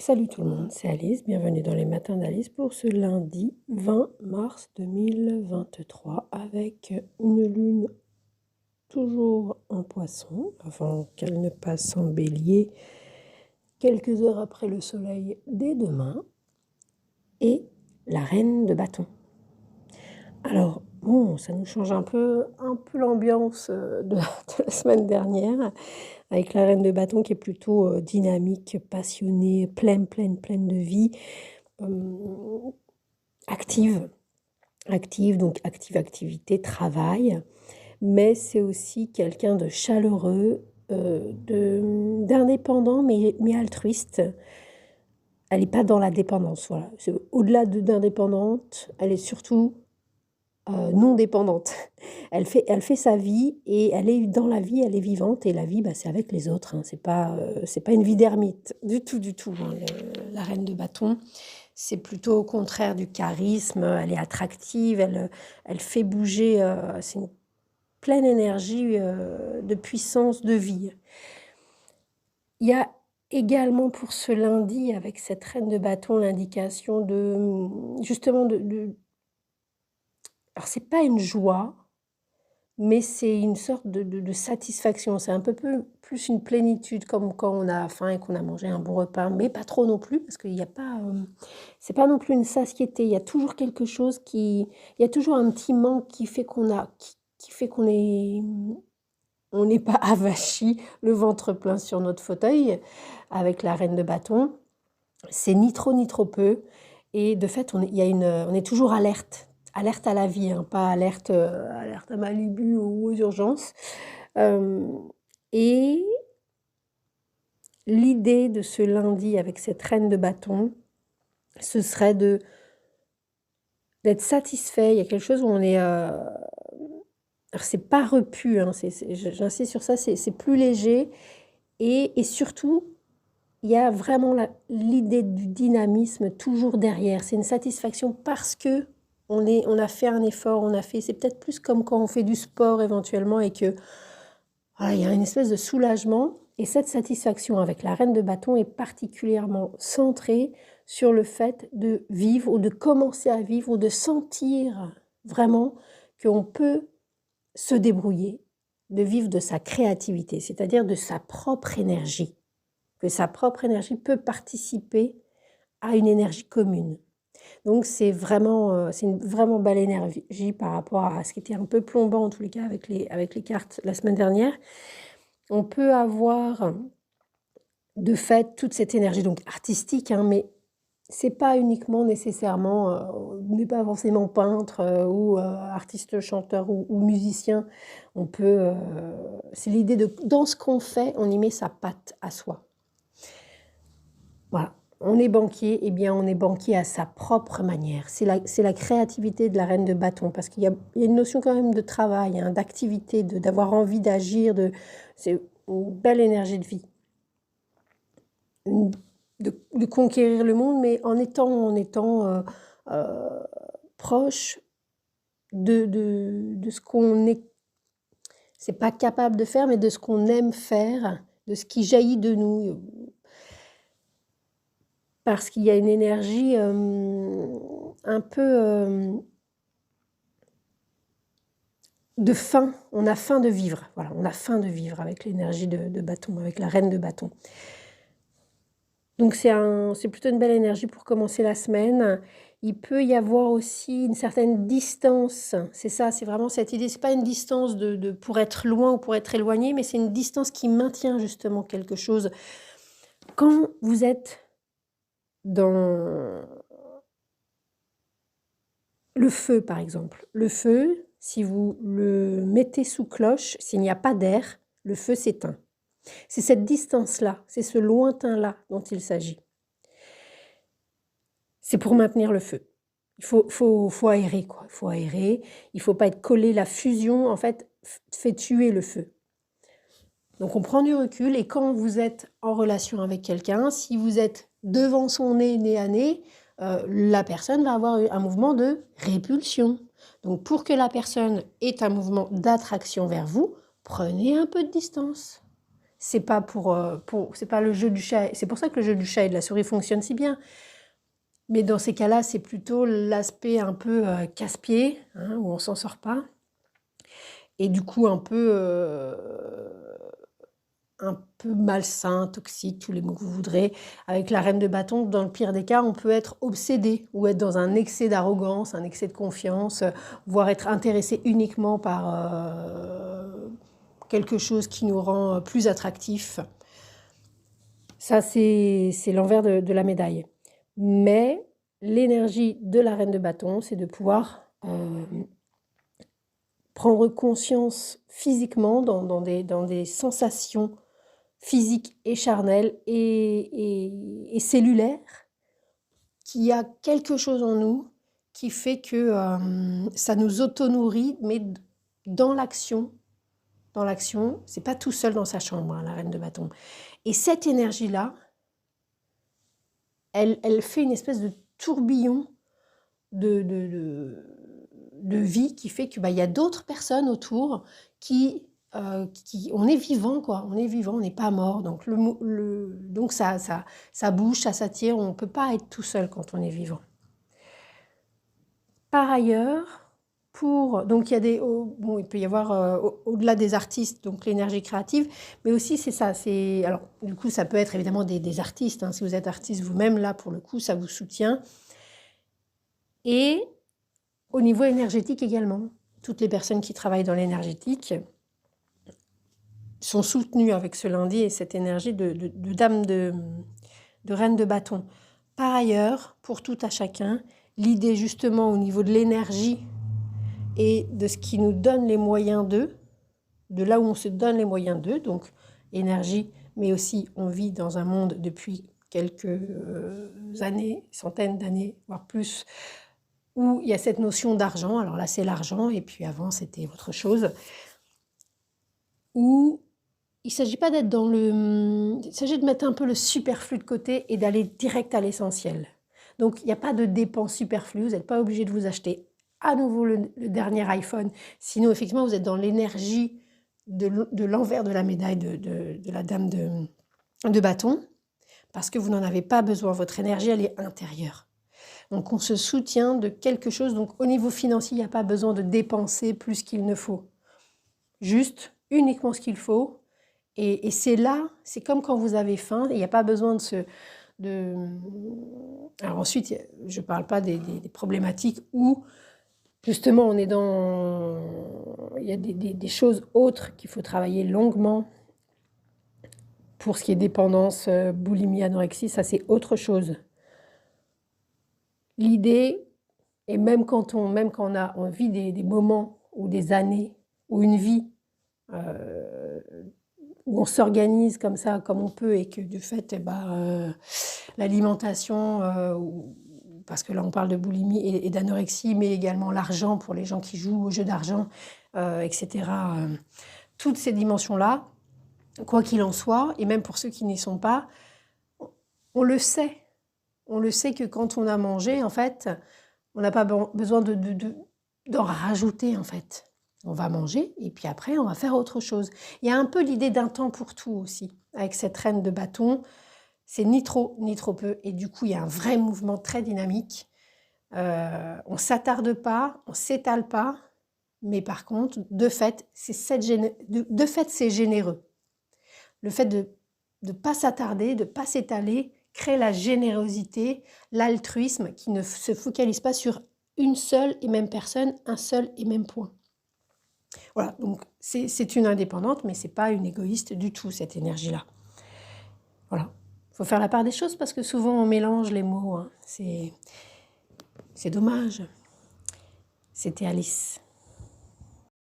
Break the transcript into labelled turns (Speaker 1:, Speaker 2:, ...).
Speaker 1: Salut tout le monde, c'est Alice, bienvenue dans les matins d'Alice pour ce lundi 20 mars 2023 avec une lune toujours en poisson avant qu'elle ne passe en bélier quelques heures après le soleil dès demain et la reine de bâton. Alors bon, ça nous change un peu l'ambiance de la semaine dernière avec la reine de bâton qui est plutôt dynamique, passionnée, pleine de vie. Active, donc activité, travail, mais c'est aussi quelqu'un de chaleureux, d'indépendant, mais altruiste. Elle n'est pas dans la dépendance, voilà. C'est au-delà d'indépendante, elle est surtout non dépendante. Elle fait sa vie et elle est dans la vie, elle est vivante et la vie, bah, c'est avec les autres, hein. C'est pas une vie d'ermite du tout, hein, la reine de bâton. C'est plutôt au contraire du charisme, elle est attractive, elle fait bouger, c'est une pleine énergie, de puissance, de vie. Il y a également pour ce lundi, avec cette reine de bâton, l'indication de, justement alors c'est pas une joie, mais c'est une sorte de satisfaction. C'est un peu plus une plénitude, comme quand on a faim et qu'on a mangé un bon repas, mais pas trop non plus, parce qu'il y a pas, c'est pas non plus une satiété. Il y a toujours quelque chose il y a toujours un petit manque qui fait qui fait on n'est pas avachi, le ventre plein sur notre fauteuil, avec la reine de bâton. C'est ni trop ni trop peu, et de fait, on est toujours alerte à la vie, hein, pas alerte à Malibu ou aux urgences. Et l'idée de ce lundi avec cette reine de bâton, ce serait d'être satisfait. Il y a quelque chose où on est, alors c'est pas repu, hein, j'insiste sur ça, c'est plus léger, et surtout, il y a vraiment l'idée du dynamisme toujours derrière. C'est une satisfaction parce que on a fait un effort, c'est peut-être plus comme quand on fait du sport éventuellement et que voilà, il y a une espèce de soulagement. Et cette satisfaction avec la reine de bâton est particulièrement centrée sur le fait de vivre ou de commencer à vivre ou de sentir vraiment qu'on peut se débrouiller, de vivre de sa créativité, c'est-à-dire de sa propre énergie, que sa propre énergie peut participer à une énergie commune. Donc c'est vraiment, c'est une vraiment belle énergie par rapport à ce qui était un peu plombant en tous les cas avec les cartes la semaine dernière. On peut avoir de fait toute cette énergie donc artistique, hein, mais c'est pas uniquement nécessairement, on n'est pas forcément peintre, ou artiste chanteur ou musicien. On peut, c'est l'idée de dans ce qu'on fait, on y met sa patte à soi. Voilà, on est banquier, eh bien on est banquier à sa propre manière. C'est la créativité de la reine de bâton, parce qu'il y a une notion quand même de travail, hein, d'activité, d'avoir envie d'agir, c'est une belle énergie de vie. De conquérir le monde, mais en étant proche de ce qu'on est, c'est pas capable de faire, mais de ce qu'on aime faire, de ce qui jaillit de nous. Parce qu'il y a une énergie un peu de faim. On a faim de vivre. Voilà, on a faim de vivre avec l'énergie de bâton, avec la reine de bâton. Donc c'est plutôt une belle énergie pour commencer la semaine. Il peut y avoir aussi une certaine distance. C'est ça, c'est vraiment cette idée. C'est pas une distance pour être loin ou pour être éloigné, mais c'est une distance qui maintient justement quelque chose. Quand vous êtes dans le feu, par exemple. Le feu, si vous le mettez sous cloche, s'il n'y a pas d'air, le feu s'éteint. C'est cette distance-là, c'est ce lointain-là dont il s'agit. C'est pour maintenir le feu. Il faut aérer, quoi. Il faut aérer. Il ne faut pas être collé. La fusion, en fait, fait tuer le feu. Donc, on prend du recul. Et quand vous êtes en relation avec quelqu'un, si vous êtes devant son nez à nez, la personne va avoir un mouvement de répulsion. Donc, pour que la personne ait un mouvement d'attraction vers vous, prenez un peu de distance. c'est pas c'est pas le jeu du chat. C'est pour ça que le jeu du chat et de la souris fonctionne si bien. Mais dans ces cas-là, c'est plutôt l'aspect un peu casse-pied, hein, où on s'en sort pas. Et du coup, un peu malsain, toxique, tous les mots que vous voudrez. Avec la reine de bâton, dans le pire des cas, on peut être obsédé ou être dans un excès d'arrogance, un excès de confiance, voire être intéressé uniquement par quelque chose qui nous rend plus attractif. Ça, c'est l'envers de la médaille. Mais l'énergie de la reine de bâton, c'est de pouvoir prendre conscience physiquement dans des sensations physiques et charnelles et cellulaires, qu'il y a quelque chose en nous qui fait que ça nous auto-nourrit, mais dans l'action, c'est pas tout seul dans sa chambre, hein, la reine de bâton. Et cette énergie-là, elle fait une espèce de tourbillon de vie qui fait que y a d'autres personnes autour qui on est vivant, quoi. On est vivant, on n'est pas mort. Donc, donc ça bouge, ça s'attire. On ne peut pas être tout seul quand on est vivant. Par ailleurs, donc il y a il peut y avoir au-delà des artistes, donc l'énergie créative, mais aussi c'est ça. Alors du coup, ça peut être évidemment des artistes. Hein. Si vous êtes artiste vous-même, là pour le coup, ça vous soutient. Et au niveau énergétique également, toutes les personnes qui travaillent dans l'énergétique sont soutenues avec ce lundi et cette énergie de dame de reine de bâton. Par ailleurs, pour tout à chacun, l'idée justement au niveau de l'énergie et de ce qui nous donne les moyens de là où on se donne les moyens d'eux, donc énergie, mais aussi on vit dans un monde depuis quelques années, centaines d'années, voire plus, où il y a cette notion d'argent. Alors là, c'est l'argent, et puis avant, c'était autre chose. Où il ne s'agit pas d'être il s'agit de mettre un peu le superflu de côté et d'aller direct à l'essentiel. Donc, il n'y a pas de dépenses superflues. Vous n'êtes pas obligé de vous acheter à nouveau le dernier iPhone. Sinon, effectivement, vous êtes dans l'énergie de l'envers de la médaille de la dame de bâton, parce que vous n'en avez pas besoin. Votre énergie, elle est intérieure. Donc, on se soutient de quelque chose. Donc, au niveau financier, il n'y a pas besoin de dépenser plus qu'il ne faut. Juste, uniquement ce qu'il faut. Et c'est là, c'est comme quand vous avez faim. Il n'y a pas besoin Alors ensuite, je ne parle pas des problématiques où, justement, on est dans... Il y a des choses autres qu'il faut travailler longuement. Pour ce qui est dépendance, boulimie, anorexie, ça c'est autre chose. L'idée, et même quand on vit des moments ou des années ou une vie où on s'organise comme ça, comme on peut, et que du fait, l'alimentation, parce que là on parle de boulimie et d'anorexie, mais également l'argent pour les gens qui jouent au jeu d'argent, etc. Toutes ces dimensions-là, quoi qu'il en soit, et même pour ceux qui n'y sont pas, on le sait. On le sait que quand on a mangé, en fait, on n'a pas besoin d'en rajouter, en fait. On va manger et puis après, on va faire autre chose. Il y a un peu l'idée d'un temps pour tout aussi. Avec cette reine de bâton, c'est ni trop ni trop peu. Et du coup, il y a un vrai mouvement très dynamique. On ne s'attarde pas, on ne s'étale pas. Mais par contre, de fait, c'est généreux. Le fait de ne pas s'attarder, de ne pas s'étaler, crée la générosité, l'altruisme qui ne se focalise pas sur une seule et même personne, un seul et même point. Voilà, donc c'est une indépendante, mais ce n'est pas une égoïste du tout, cette énergie-là. Voilà, il faut faire la part des choses parce que souvent on mélange les mots, hein. C'est dommage. C'était Alice.